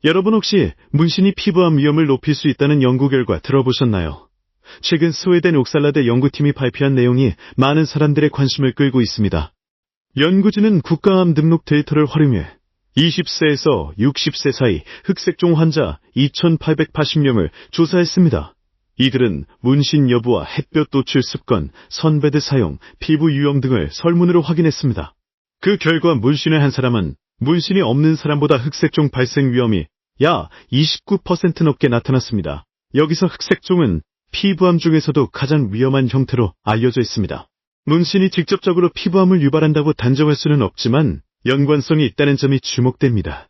여러분 혹시 문신이 피부암 위험을 높일 수 있다는 연구 결과 들어보셨나요? 최근 스웨덴 옥살라대 연구팀이 발표한 내용이 많은 사람들의 관심을 끌고 있습니다. 연구진은 국가암 등록 데이터를 활용해 20세에서 60세 사이 흑색종 환자 2,880명을 조사했습니다. 이들은 문신 여부와 햇볕 노출 습관, 선베드 사용, 피부 유형 등을 설문으로 확인했습니다. 그 결과 문신을 한 사람은 문신이 없는 사람보다 흑색종 발생 위험이 약 29% 높게 나타났습니다. 여기서 흑색종은 피부암 중에서도 가장 위험한 형태로 알려져 있습니다. 문신이 직접적으로 피부암을 유발한다고 단정할 수는 없지만 연관성이 있다는 점이 주목됩니다.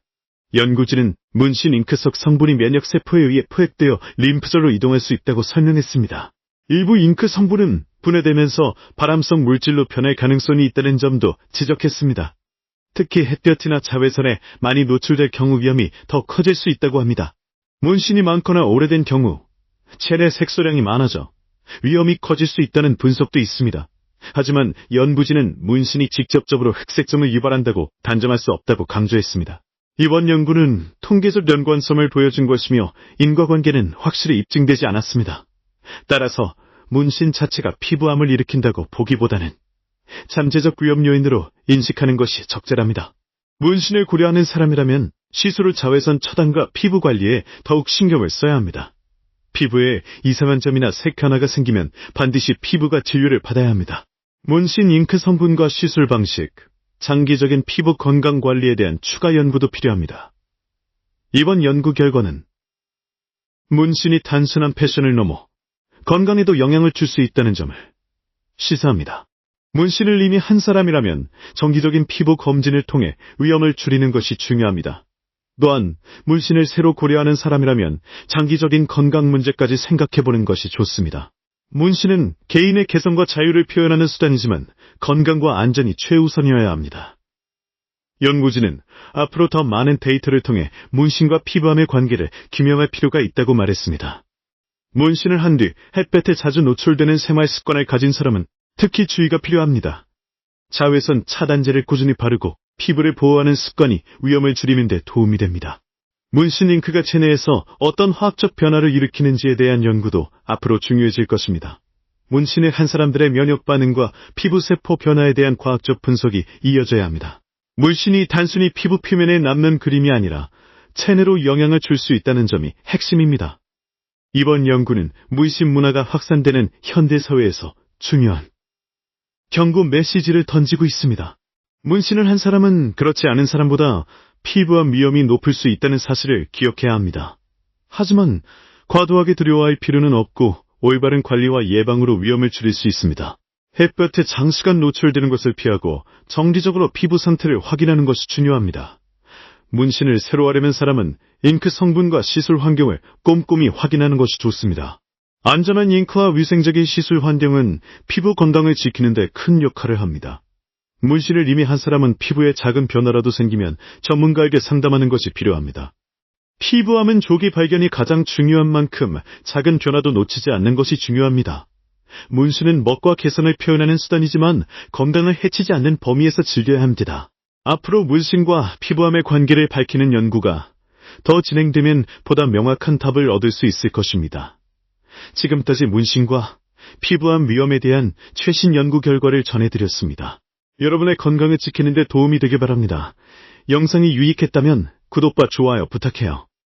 연구진은 문신 잉크석 성분이 면역세포에 의해 포획되어 림프절로 이동할 수 있다고 설명했습니다. 일부 잉크 성분은 분해되면서 발암성 물질로 변할 가능성이 있다는 점도 지적했습니다. 특히 햇볕이나 자외선에 많이 노출될 경우 위험이 더 커질 수 있다고 합니다. 문신이 많거나 오래된 경우 체내 색소량이 많아져 위험이 커질 수 있다는 분석도 있습니다. 하지만 연구진은 문신이 직접적으로 흑색점을 유발한다고 단정할 수 없다고 강조했습니다. 이번 연구는 통계적 연관성을 보여준 것이며 인과관계는 확실히 입증되지 않았습니다. 따라서 문신 자체가 피부암을 일으킨다고 보기보다는 잠재적 위험 요인으로 인식하는 것이 적절합니다. 문신을 고려하는 사람이라면 시술 후 자외선 차단과 피부 관리에 더욱 신경을 써야 합니다. 피부에 이상한 점이나 색 변화가 생기면 반드시 피부과 진료를 받아야 합니다. 문신 잉크 성분과 시술 방식, 장기적인 피부 건강 관리에 대한 추가 연구도 필요합니다. 이번 연구 결과는 문신이 단순한 패션을 넘어 건강에도 영향을 줄 수 있다는 점을 시사합니다. 문신을 이미 한 사람이라면 정기적인 피부 검진을 통해 위험을 줄이는 것이 중요합니다. 또한 문신을 새로 고려하는 사람이라면 장기적인 건강 문제까지 생각해보는 것이 좋습니다. 문신은 개인의 개성과 자유를 표현하는 수단이지만 건강과 안전이 최우선이어야 합니다. 연구진은 앞으로 더 많은 데이터를 통해 문신과 피부암의 관계를 규명할 필요가 있다고 말했습니다. 문신을 한 뒤 햇볕에 자주 노출되는 생활 습관을 가진 사람은 특히 주의가 필요합니다. 자외선 차단제를 꾸준히 바르고 피부를 보호하는 습관이 위험을 줄이는 데 도움이 됩니다. 문신 잉크가 체내에서 어떤 화학적 변화를 일으키는지에 대한 연구도 앞으로 중요해질 것입니다. 문신을 한 사람들의 면역 반응과 피부세포 변화에 대한 과학적 분석이 이어져야 합니다. 문신이 단순히 피부 표면에 남는 그림이 아니라 체내로 영향을 줄 수 있다는 점이 핵심입니다. 이번 연구는 문신 문화가 확산되는 현대사회에서 중요한 경고 메시지를 던지고 있습니다. 문신을 한 사람은 그렇지 않은 사람보다 피부암 위험이 높을 수 있다는 사실을 기억해야 합니다. 하지만 과도하게 두려워할 필요는 없고 올바른 관리와 예방으로 위험을 줄일 수 있습니다. 햇볕에 장시간 노출되는 것을 피하고 정기적으로 피부 상태를 확인하는 것이 중요합니다. 문신을 새로 하려는 사람은 잉크 성분과 시술 환경을 꼼꼼히 확인하는 것이 좋습니다. 안전한 잉크와 위생적인 시술 환경은 피부 건강을 지키는 데 큰 역할을 합니다. 문신을 이미 한 사람은 피부에 작은 변화라도 생기면 전문가에게 상담하는 것이 필요합니다. 피부암은 조기 발견이 가장 중요한 만큼 작은 변화도 놓치지 않는 것이 중요합니다. 문신은 멋과 개성을 표현하는 수단이지만 건강을 해치지 않는 범위에서 즐겨야 합니다. 앞으로 문신과 피부암의 관계를 밝히는 연구가 더 진행되면 보다 명확한 답을 얻을 수 있을 것입니다. 지금까지 문신과 피부암 위험에 대한 최신 연구 결과를 전해드렸습니다. 여러분의 건강을 지키는 데 도움이 되길 바랍니다. 영상이 유익했다면 구독과 좋아요 부탁해요.